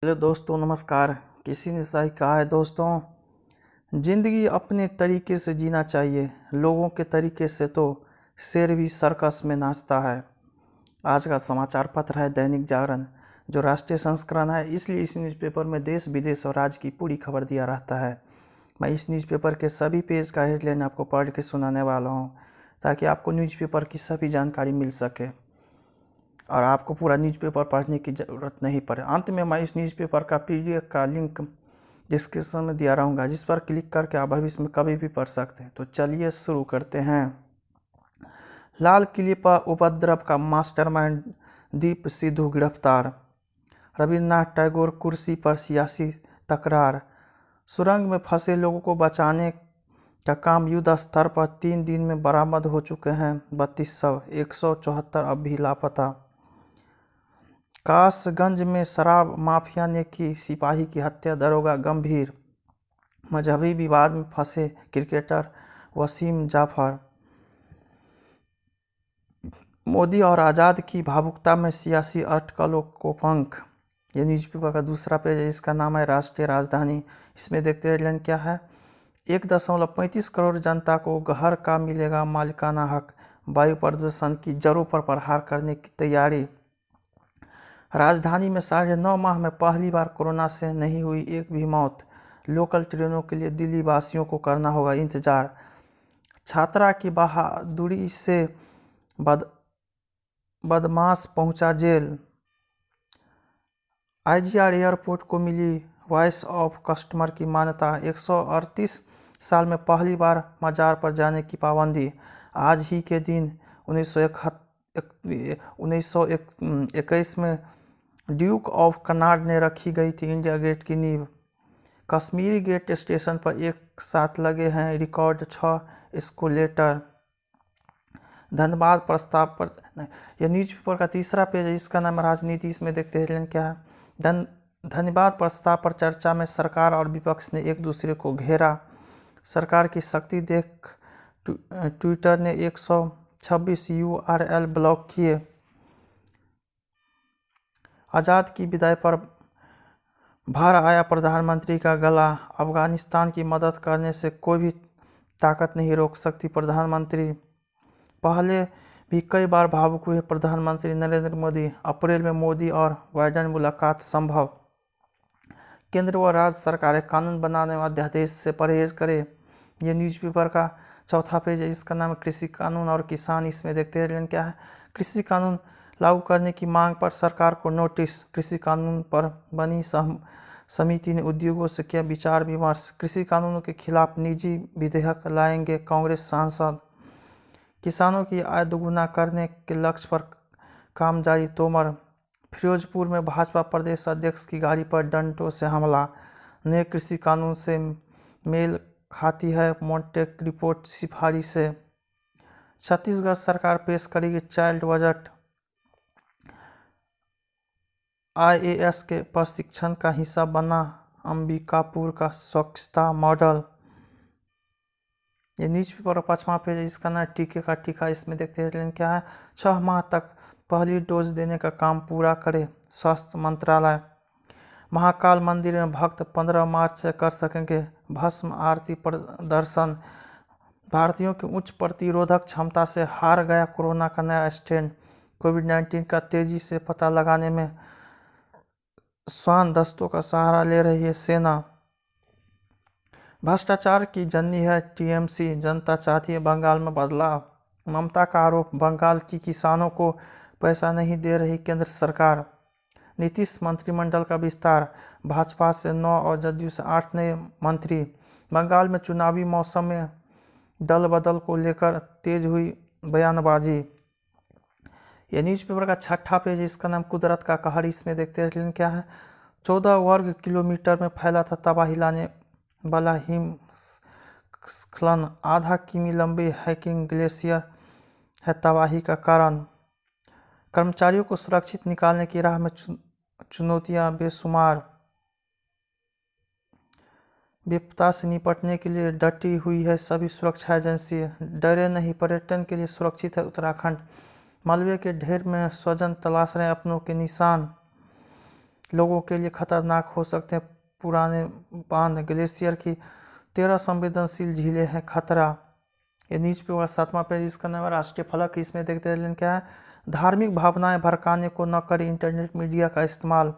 Hello दोस्तों, नमस्कार। किसी ने सही कहा है दोस्तों, ज़िंदगी अपने तरीके से जीना चाहिए। लोगों के तरीके से तो शेर भी सर्कस में नाचता है। आज का समाचार पत्र है दैनिक जागरण, जो राष्ट्रीय संस्करण है, इसलिए इस न्यूज़पेपर में देश विदेश और राज्य की पूरी खबर दिया रहता है। मैं इस न्यूज़पेपर के सभी पेज का हेडलाइन आपको पढ़ के सुनाने वाला हूँ, ताकि आपको न्यूज़पेपर की सभी जानकारी मिल सके और आपको पूरा न्यूज़पेपर पढ़ने की ज़रूरत नहीं पड़े। अंत में मैं इस न्यूज़पेपर का PDF का लिंक डिस्क्रिप्शन में दिया रहूँगा, जिस पर क्लिक करके आप भविष्य में कभी भी पढ़ सकते हैं। तो चलिए शुरू करते हैं। लाल किले पर उपद्रव का मास्टरमाइंड दीप सिद्धू गिरफ्तार। रविन्द्रनाथ टैगोर कुर्सी पर सियासी तकरार। सुरंग में फंसे लोगों को बचाने का काम युद्ध स्तर पर 3 दिन में बरामद हो चुके हैं 32 शव, 174 अब भी लापता। कासगंज में शराब माफिया ने की सिपाही की हत्या, दरोगा गंभीर। मजहबी विवाद में फंसे क्रिकेटर वसीम जाफर। मोदी और आज़ाद की भावुकता में सियासी अटकलों को पंख। ये न्यूज़पेपर का दूसरा पेज है, इसका नाम है राष्ट्रीय राजधानी। इसमें देखते हैं हेडलाइन क्या है। 1.35 करोड़ जनता को घर का मिलेगा मालिकाना हक। वायु प्रदूषण की जड़ों पर प्रहार करने की तैयारी। राजधानी में 9.5 माह में पहली बार कोरोना से नहीं हुई एक भी मौत। लोकल ट्रेनों के लिए दिल्ली वासियों को करना होगा इंतजार। छात्रा की बहादुरी से बदमाश पहुंचा जेल। IGR एयरपोर्ट को मिली वॉइस ऑफ कस्टमर की मान्यता। 138 साल में पहली बार मजार पर जाने की पाबंदी। आज ही के दिन 1921 में ड्यूक ऑफ कनाड ने रखी गई थी इंडिया गेट की नींव। कश्मीरी गेट स्टेशन पर एक साथ लगे हैं रिकॉर्ड 6 एस्केलेटर। धन्यवाद प्रस्ताव पर यह न्यूज़पेपर का तीसरा पेज है, इसका नाम राजनीति। इसमें देखते हैं क्या है। धन्यवाद प्रस्ताव पर चर्चा में सरकार और विपक्ष ने एक दूसरे को घेरा। सरकार की शक्ति देख ट्विटर ने 126 URL ब्लॉक किए। आज़ाद की विदाई पर भर आया प्रधानमंत्री का गला। अफगानिस्तान की मदद करने से कोई भी ताकत नहीं रोक सकती प्रधानमंत्री। पहले भी कई बार भावुक हुए प्रधानमंत्री नरेंद्र मोदी। अप्रैल में मोदी और बाइडेन मुलाकात संभव। केंद्र व राज्य सरकारें कानून बनाने व अध्यादेश से परहेज करें। ये न्यूज़पेपर का चौथा पेज है, इसका नाम कृषि कानून और किसान। इसमें देखते हैं क्या है। कृषि कानून लागू करने की मांग पर सरकार को नोटिस। कृषि कानून पर बनी समिति ने उद्योगों से किया विचार विमर्श। कृषि कानूनों के खिलाफ निजी विधेयक लाएंगे कांग्रेस सांसद। किसानों की आय दोगुना करने के लक्ष्य पर काम जारी तोमर। फिरोजपुर में भाजपा प्रदेश अध्यक्ष की गाड़ी पर डंडों से हमला। नए कृषि कानून से मेल खाती है मॉन्टेक रिपोर्ट सिफारिश से। छत्तीसगढ़ सरकार पेश करेगी चाइल्ड बजट। IAS के प्रशिक्षण का हिस्सा बना अंबिकापुर का स्वच्छता मॉडल। ये न्यूज़पेपर का 5वां पेज है, इसका नाम टीके का टीका। इसमें देखते हैं क्या है। 6 माह तक पहली डोज देने का काम पूरा करे स्वास्थ्य मंत्रालय। महाकाल मंदिर में भक्त 15 मार्च से कर सकेंगे भस्म आरती प्रदर्शन। भारतीयों की उच्च प्रतिरोधक क्षमता से हार गया कोरोना का नया स्ट्रेन। कोविड-19 का तेजी से पता लगाने में श्वान दस्तों का सहारा ले रही है सेना। भ्रष्टाचार की जननी है TMC, जनता चाहती है बंगाल में बदलाव। ममता का आरोप, बंगाल की किसानों को पैसा नहीं दे रही केंद्र सरकार। नीतीश मंत्रिमंडल का विस्तार, भाजपा से 9 और जदयू से 8 नए मंत्री। बंगाल में चुनावी मौसम में दल बदल को लेकर तेज हुई बयानबाजी। यह न्यूज़पेपर का 6ठा पेज, इसका नाम कुदरत का कहर। इसमें देखते हैं क्या है। 14 वर्ग किलोमीटर में फैला था तबाही लाने वाला हिमस्खलन। आधा किमी लंबे हैकिंग ग्लेशियर है तबाही का कारण। कर्मचारियों को सुरक्षित निकालने की राह में चुनौतियां बेशुमार। विपदा से निपटने के लिए डटी हुई है सभी सुरक्षा एजेंसी। डरे नहीं, पर्यटन के लिए सुरक्षित है उत्तराखंड। मलबे के ढेर में स्वजन तलाश रहे अपनों के निशान। लोगों के लिए खतरनाक हो सकते हैं। पुराने बांध, ग्लेशियर की 13 संवेदनशील झीलें हैं खतरा। ये न्यूज पेपर 7वां पेज, इसका नाम है राष्ट्रीय फलक। इसमें देखते हैं क्या है, धार्मिक भावनाएं भड़काने को न करे इंटरनेट मीडिया का इस्तेमाल।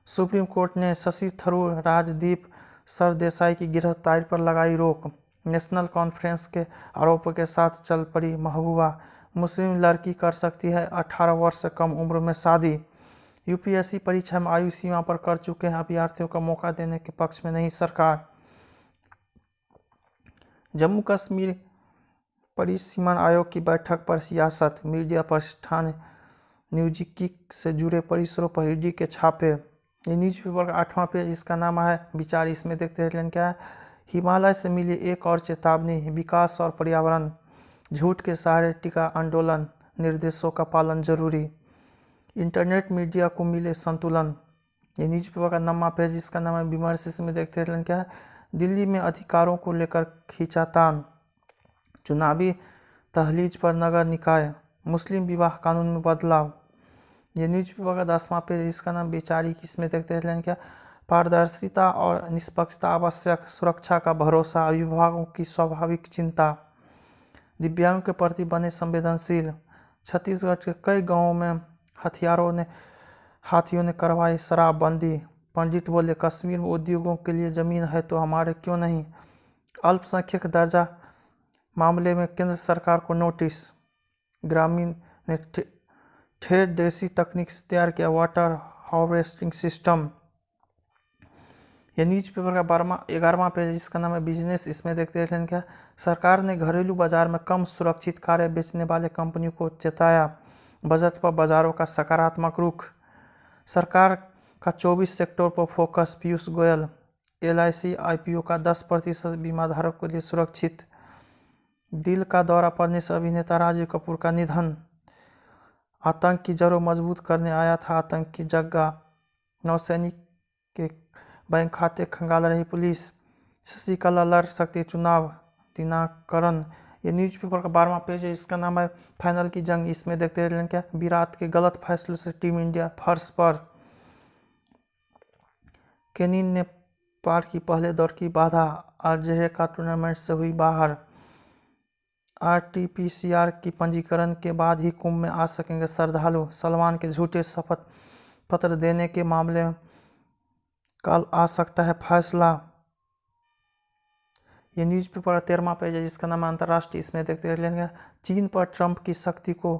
सुप्रीम कोर्ट ने शशि थरूर, राजदीप सरदेसाई की गिरफ्तारी पर लगाई रोक। नेशनल कॉन्फ्रेंस के आरोपों के साथ चल पड़ी महबूबा। मुस्लिम लड़की कर सकती है 18 वर्ष से कम उम्र में शादी। यूपीएससी परीक्षा में आयु सीमा पर कर चुके हैं अभ्यर्थियों का मौका देने के पक्ष में नहीं सरकार। जम्मू कश्मीर परिसीमन आयोग की बैठक पर सियासत। मीडिया प्रतिष्ठान न्यूजिकी से जुड़े परिसरों पर ईडी के छापे। ये न्यूज पेपर का 8वां पेज, इसका नाम है विचार। इसमें देखते हैं क्या है, हिमालय से मिली एक और चेतावनी, विकास और पर्यावरण, झूठ के सहारे टिका आंदोलन, निर्देशों का पालन जरूरी, इंटरनेट मीडिया को मिले संतुलन। ये न्यूज पेपर का 9वां पेज, इसका नाम है विमर्श। इसमें देखते हैं क्या है, दिल्ली में अधिकारों को लेकर खींचातान, चुनावी तहलीज पर नगर निकाय, मुस्लिम विवाह कानून में बदलाव। ये न्यूज पेपर का 10वां पेज, इसका नाम बेचारी। इसमें देखते हैं क्या, पारदर्शिता और निष्पक्षता आवश्यक, सुरक्षा का भरोसा, अभिभावकों की स्वाभाविक चिंता, दिव्यांगों के प्रति बने संवेदनशील। छत्तीसगढ़ के कई गांवों में हाथियों ने करवाई शराबबंदी। पंडित बोले, कश्मीर में उद्योगों के लिए जमीन है तो हमारे क्यों नहीं। अल्पसंख्यक दर्जा मामले में केंद्र सरकार को नोटिस। ग्रामीण ने ठेठ देसी तकनीक से तैयार किया वाटर हार्वेस्टिंग सिस्टम। यह न्यूज पेपर का 11वां पेज, इसका नाम है बिजनेस। इसमें देखते हैं क्या, सरकार ने घरेलू बाजार में कम सुरक्षित कार्य बेचने वाले कंपनियों को चेताया। बजट पर बाजारों का सकारात्मक रुख। सरकार का 24 सेक्टर पर focus. Piyush Goyal. LIC IPO का 10% बीमाधारक के लिए सुरक्षित। दिल का दौरा पड़ने से अभिनेता राजीव कपूर का निधन। आतंक की जड़ों मजबूत करने आया था आतंकी जग्गा। नौसैनिक के बैंक खाते खंगाल रही पुलिस। शशिकला लड़ सकती चुनाव, दिनाकरण। ये न्यूज़पेपर का 12वां पेज है, इसका नाम है फाइनल की जंग। इसमें देखते हैं क्या, विराट के गलत फैसलों से टीम इंडिया फर्श पर। केनिन ने पार की पहले दौर की बाधा, अर्जेहे का टूर्नामेंट से हुई बाहर। RT-PCR की पंजीकरण के बाद ही कुंभ में आ सकेंगे श्रद्धालु। सलमान के झूठे शपथ पत्र देने के मामले में कल आ सकता है फैसला। ये न्यूज़पेपर 13वां पेज है, जिसका नाम है अंतर्राष्ट्रीय। इसमें देखते हैं चीन पर ट्रंप की शक्ति को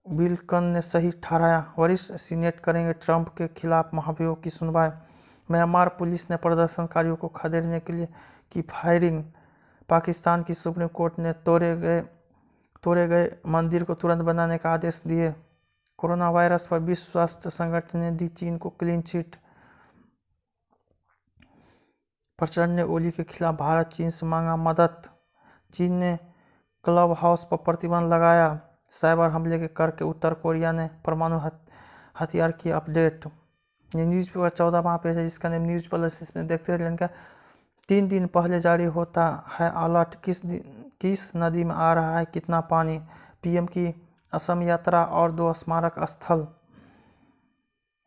बिल्कन ने सही ठहराया। वरिष्ठ सीनेट करेंगे ट्रंप के खिलाफ महाभियोग की सुनवाई। म्यांमार पुलिस ने प्रदर्शनकारियों को खदेड़ने के लिए की फायरिंग। पाकिस्तान की सुप्रीम कोर्ट ने तोड़े गए मंदिर को तुरंत बनाने का आदेश दिए। कोरोना वायरस पर विश्व स्वास्थ्य संगठन ने दी चीन को क्लीन चिट। प्रचंड ने ओली के खिलाफ भारत चीन से मांगा मदद। चीन ने क्लब हाउस पर प्रतिबंध लगाया। साइबर हमले के करके उत्तर कोरिया ने परमाणु हथियार की अपडेट। ये न्यूज़ पेपर 14वां पेज है, जिसका नेम न्यूज़ प्लस। इसमें देखते हैं क्या, 3 दिन पहले जारी होता है अलर्ट, किस नदी में आ रहा है कितना पानी। PM की असम यात्रा और 2 स्मारक स्थल।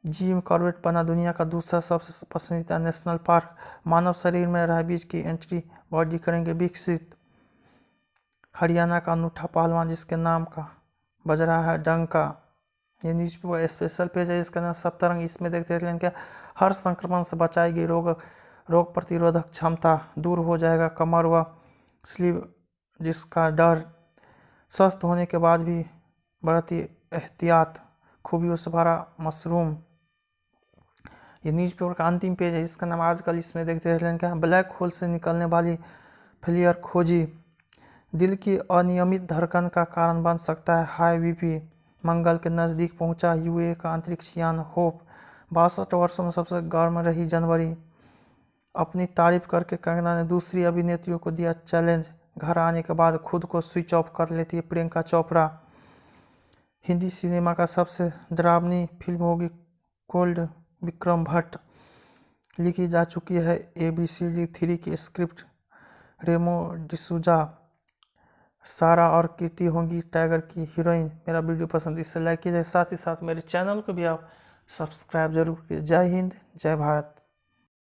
जिम कॉर्बेट बना दुनिया का दूसरा सबसे पसंदीदा नेशनल पार्क। मानव शरीर में रेबीज की एंटीबॉडी करेंगे विकसित। हरियाणा का अनूठा पहलवान जिसके नाम का बज रहा है डंका। ये न्यूज़ पेपर स्पेशल पेज है, इसका नाम सप्तरंग। इसमें देखते हैं क्या, हर संक्रमण से बचाएगी रोग प्रतिरोधक क्षमता। दूर हो जाएगा कमर व स्लीव डिस्क का डर। स्वस्थ होने के बाद भी बढ़ती एहतियात, खूबियों से भरा मशरूम। ये न्यूज़पेपर का अंतिम पेज है, इसका नाम आजकल। इसमें देखते हैं क्या, ब्लैक होल से निकलने वाली फ्लेयर खोजी। दिल की अनियमित धड़कन का कारण बन सकता है हाई BP। मंगल के नज़दीक पहुंचा UA का अंतरिक्ष यान होप। 62 वर्षों में सबसे गर्म रही जनवरी। अपनी तारीफ करके कंगना ने दूसरी अभिनेत्रियों को दिया चैलेंज। घर आने के बाद खुद को स्विच ऑफ कर लेती है प्रियंका चोपड़ा। हिंदी सिनेमा का सबसे डरावनी फिल्म होगी कोल्ड। विक्रम भट्ट। लिखी जा चुकी है ABCD 3 की स्क्रिप्ट। रेमो डिसूजा। सारा और कीर्ति होंगी टाइगर की हीरोइन। मेरा वीडियो पसंद इससे लाइक कीजिए, साथ ही साथ मेरे चैनल को भी आप सब्सक्राइब जरूर कीजिए। जय हिंद, जय भारत।